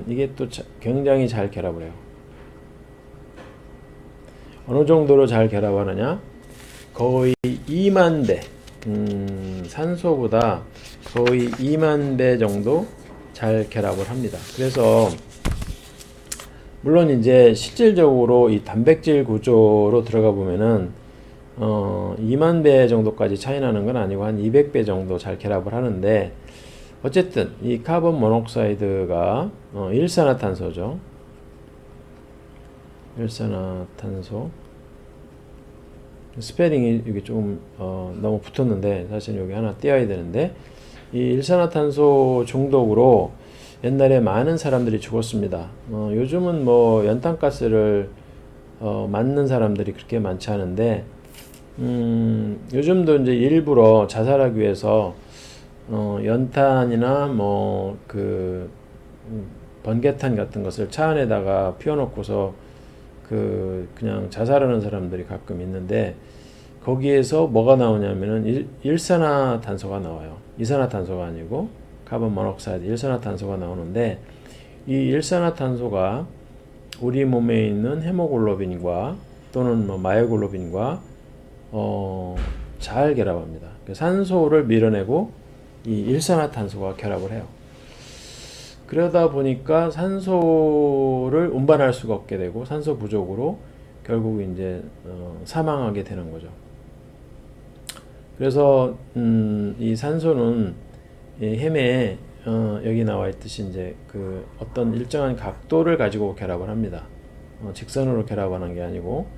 이게 또 굉장히 잘 결합을 해요. 어느 정도로 잘 결합하느냐? 거의 2만 배, 산소보다 거의 2만 배 정도 잘 결합을 합니다. 그래서 물론 이제 실질적으로 이 단백질 구조로 들어가 보면은 2만 배 정도까지 차이 나는 건 아니고 한 200배 정도 잘 결합을 하는데, 어쨌든 이 카본 모녹사이드가 일산화탄소죠. 일산화탄소. 스페링이 여기 조금 너무 붙었는데 사실 여기 하나 떼어야 되는데, 이 일산화탄소 중독으로 옛날에 많은 사람들이 죽었습니다. 요즘은 뭐 연탄가스를 맞는 사람들이 그렇게 많지 않은데, 요즘도 이제 일부러 자살하기 위해서 연탄이나 뭐 번개탄 같은 것을 차 안에다가 피워놓고서 그냥 자살하는 사람들이 가끔 있는데, 거기에서 뭐가 나오냐면은 일산화탄소가 나와요. 이산화탄소가 아니고 카본 모녹사이드, 일산화탄소가 나오는데, 이 일산화탄소가 우리 몸에 있는 헤모글로빈과 또는 뭐 마이오글로빈과 잘 결합합니다. 산소를 밀어내고 이 일산화탄소가 결합을 해요. 그러다 보니까 산소를 운반할 수가 없게 되고 산소 부족으로 결국 이제 사망하게 되는 거죠. 그래서 이 산소는 이 헤매에 여기 나와 있듯이 이제 어떤 일정한 각도를 가지고 결합을 합니다. 직선으로 결합하는 게 아니고.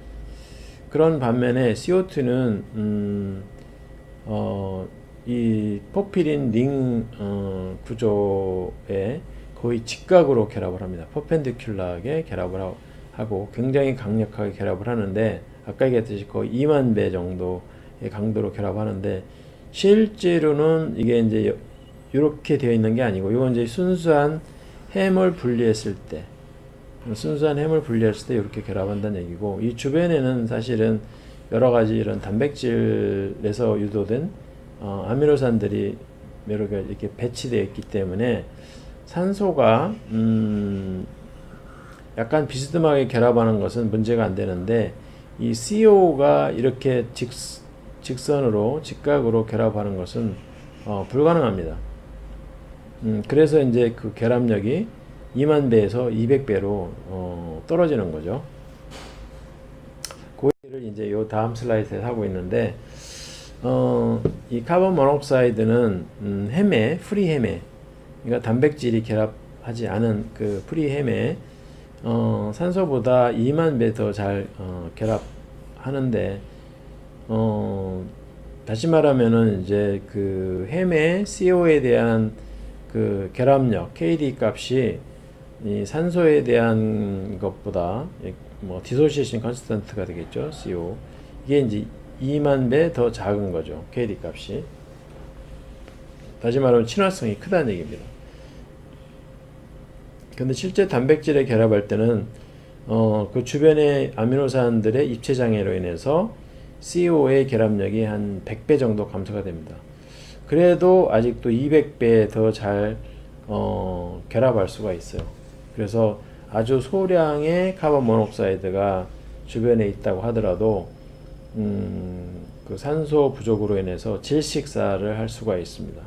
그런 반면에 CO2는 이 포피린 링 구조에 거의 직각으로 결합을 합니다. 퍼펜디큘러하게 결합을 하고 굉장히 강력하게 결합을 하는데, 아까 얘기했듯이 거의 2만 배 정도의 강도로 결합하는데, 실제로는 이게 이제 이렇게 되어 있는 게 아니고, 이건 이제 순수한 햄을 분리했을 때 이렇게 결합한다는 얘기고, 이 주변에는 사실은 여러 가지 이런 단백질에서 유도된 아미노산들이 여러 개 이렇게 배치되어 있기 때문에 산소가 약간 비스듬하게 결합하는 것은 문제가 안 되는데, 이 CO가 이렇게 직선으로 직각으로 결합하는 것은 불가능합니다. 그래서 이제 그 결합력이 2만 배에서 200배로 떨어지는 거죠. 그 얘기를 이제 요 다음 슬라이드에 하고 있는데, 이 카본 모녹사이드는 헤매, 프리 헤매, 그러니까 단백질이 결합하지 않은 그 프리 헤매, 산소보다 2만 배 더 잘 결합하는데, 다시 말하면은 이제 그 헤매 CO에 대한 그 결합력 KD 값이 이 산소에 대한 것보다 뭐 디소시에이션 컨스턴트가 되겠죠. CO. 이게 이제 2만 배 더 작은 거죠. KD 값이. 다시 말하면 친화성이 크다는 얘기입니다. 근데 실제 단백질에 결합할 때는 그 주변의 아미노산들의 입체 장애로 인해서 CO의 결합력이 한 100배 정도 감소가 됩니다. 그래도 아직도 200배 더 잘 결합할 수가 있어요. 그래서 아주 소량의 카본 모녹사이드가 주변에 있다고 하더라도 그 산소 부족으로 인해서 질식사를 할 수가 있습니다.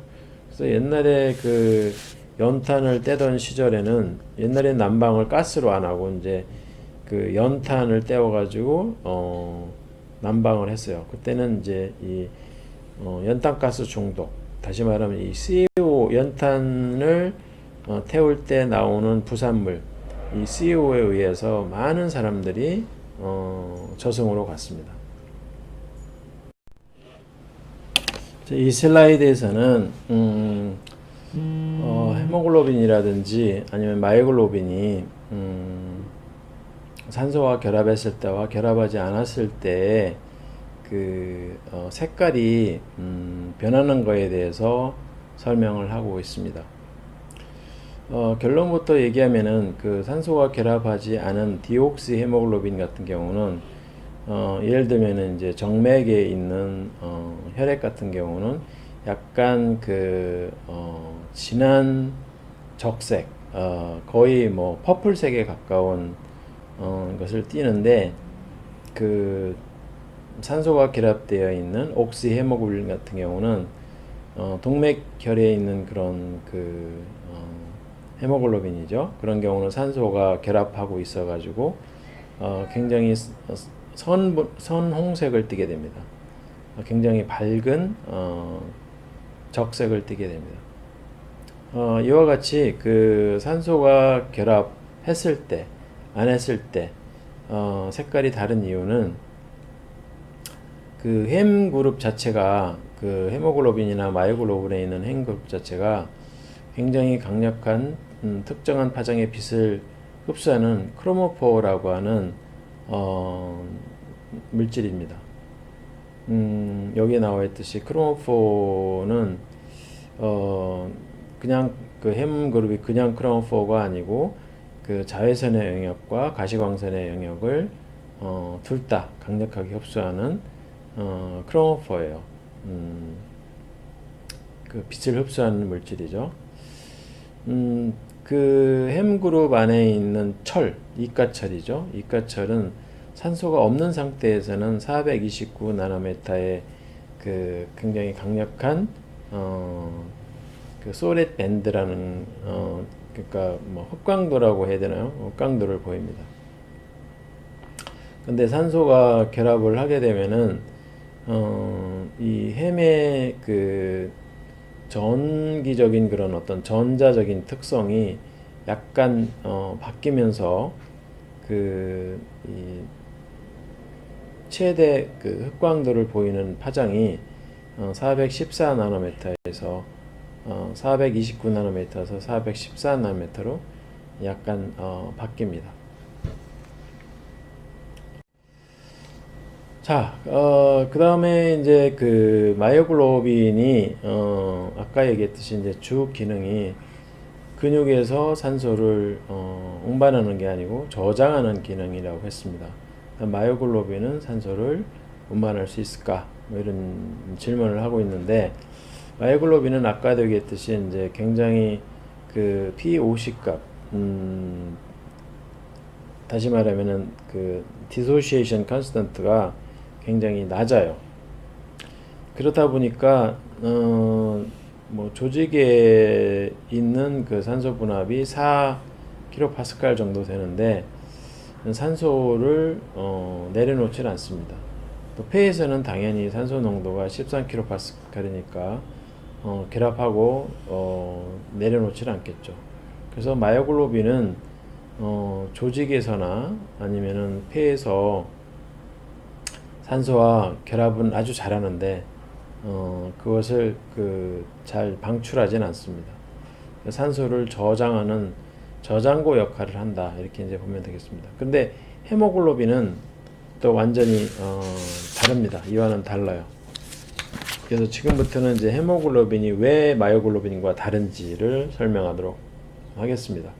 그래서 옛날에 그 연탄을 떼던 시절에는, 옛날엔 난방을 가스로 안 하고 이제 그 연탄을 떼어가지고 난방을 했어요. 그때는 이제 이 연탄가스 중독, 다시 말하면 이 CO, 연탄을 태울 때 나오는 부산물, 이 CO에 의해서 많은 사람들이 저승으로 갔습니다. 이 슬라이드에서는 헤모글로빈이라든지 아니면 마이글로빈이 산소와 결합했을 때와 결합하지 않았을 때 그 색깔이 변하는 거에 대해서 설명을 하고 있습니다. 결론부터 얘기하면은 그 산소가 결합하지 않은 디옥시 헤모글로빈 같은 경우는 예를 들면은 이제 정맥에 있는 혈액 같은 경우는 약간 진한 적색, 거의 뭐 퍼플색에 가까운 것을 띠는데 그 산소가 결합되어 있는 옥시 헤모글로빈 같은 경우는 동맥혈에 있는 그런 헤모글로빈이죠. 그런 경우는 산소가 결합하고 있어가지고 굉장히 선홍색을 띠게 됩니다. 굉장히 밝은 적색을 띠게 됩니다. 이와 같이 그 산소가 결합했을 때, 안 했을 때 색깔이 다른 이유는 그 햄 그룹 자체가 그 헤모글로빈이나 마이오글로빈에 있는 햄 그룹 자체가 굉장히 강력한 특정한 파장의 빛을 흡수하는 크로모포라고 하는 물질입니다. 여기에 나와 있듯이 크로모포는 그냥 그 햄 그룹이 그냥 크로모포가 아니고 그 자외선의 영역과 가시광선의 영역을 둘 다 강력하게 흡수하는 크로모포예요. 그 빛을 흡수하는 물질이죠. 그 햄 그룹 안에 있는 철, 이가철이죠. 이가철은 산소가 없는 상태에서는 429 나노메타의 그 굉장히 강력한 그 소렛 밴드라는 그러니까 뭐 흑광도라고 해야 되나요? 흑광도를 보입니다. 근데 산소가 결합을 하게 되면은 이 햄의 그 전기적인 그런 어떤 전자적인 특성이 약간 바뀌면서 이 최대 그 흑광도를 보이는 파장이 414 나노메타에서 429 나노메타에서 414 나노메타로 약간 바뀝니다. 자, 그 다음에 이제 그 마이오글로빈이, 아까 얘기했듯이 이제 주 기능이 근육에서 산소를, 운반하는 게 아니고 저장하는 기능이라고 했습니다. 마이오글로빈은 산소를 운반할 수 있을까? 뭐 이런 질문을 하고 있는데, 마이오글로빈은 아까도 얘기했듯이 이제 굉장히 그 P50 값, 다시 말하면은 그 디소시에이션 컨스턴트가 굉장히 낮아요. 그렇다 보니까 뭐 조직에 있는 그 산소 분압이 4kPa 정도 되는데 산소를 내려놓질 않습니다. 또 폐에서는 당연히 산소 농도가 13kPa니까 결합하고 내려놓질 않겠죠. 그래서 마이오글로빈은 조직에서나 아니면은 폐에서 산소와 결합은 아주 잘하는데 그것을 잘 방출하진 않습니다. 산소를 저장하는 저장고 역할을 한다 이렇게 이제 보면 되겠습니다. 근데 헤모글로빈은 또 완전히 다릅니다. 이와는 달라요. 그래서 지금부터는 이제 헤모글로빈이 왜 마이오글로빈과 다른지를 설명하도록 하겠습니다.